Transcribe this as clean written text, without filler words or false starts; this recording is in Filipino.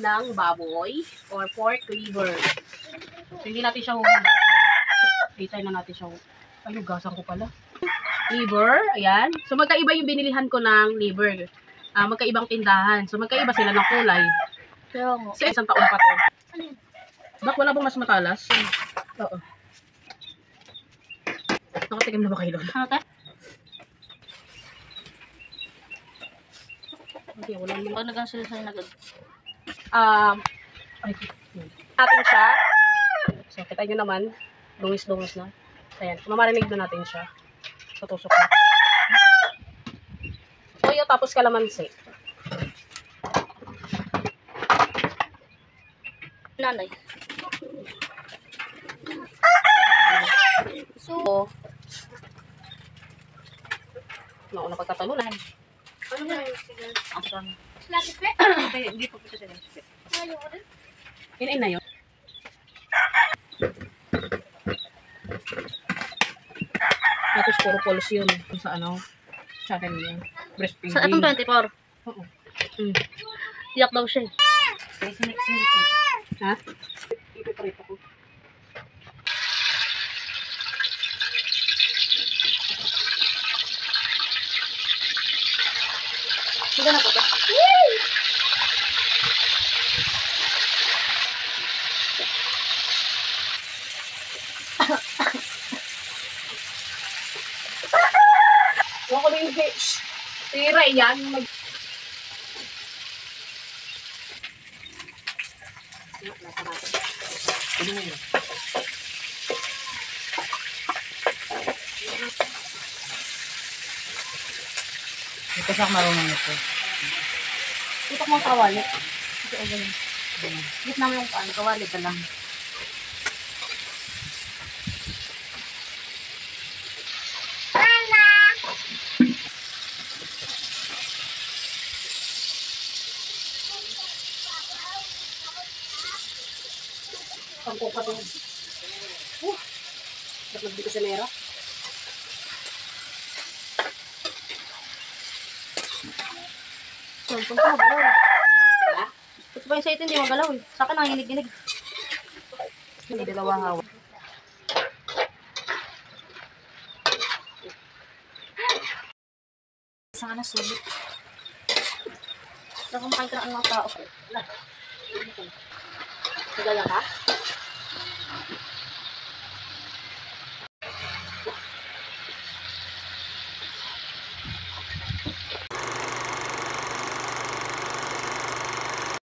ng baboy or pork liver. So, hindi natin siya huhugasan. Itay na natin siya. Ay, hugasan ko pala. Liver, ayan. So, magkaiba yung binilihan ko ng liver. Magkaibang tindahan. So, magkaiba sila ng kulay. So, isang taon pa to. Bak, wala bang mas matalas? Oo. Nakatikim na ba kayo doon? Ano ka? Okay, wala naman. Pag nag-answer sa'yo nagad. Natin siya. So, kita nyo naman. Lungis-lungis na. Ayan. Mamarinig na natin siya. Tutusok na. Toyo tapos kalamansi. Nanay. So, Nauna pagkatalunan. ano na yung sigal? Ang sana. Hindi po siya sigal. Inain na yun. Tapos puro polos yun. Sa ano? Channel niya. Breastfeeding. Sa atong 24. Oo. Iyak daw siya. Ha? Ipiprito ko. Sige na po ba? Huwag ko na yung fish. Tira yan. Ito siya marunong nito. Tutok mo ang kawali. Ito o ganyan. Git naman yung paan. Kawali ka lang. Pangkupat yun. Ba't nagdi ko sa mera? Sumpong ko magalaw. Ha? Ito pa yung sa ito hindi magalaw eh. Sa akin nanginig-ginig. Hindi dalawa hawak. Sana sulit. Baka kumakain ka na ang mga tao. Nagala ka?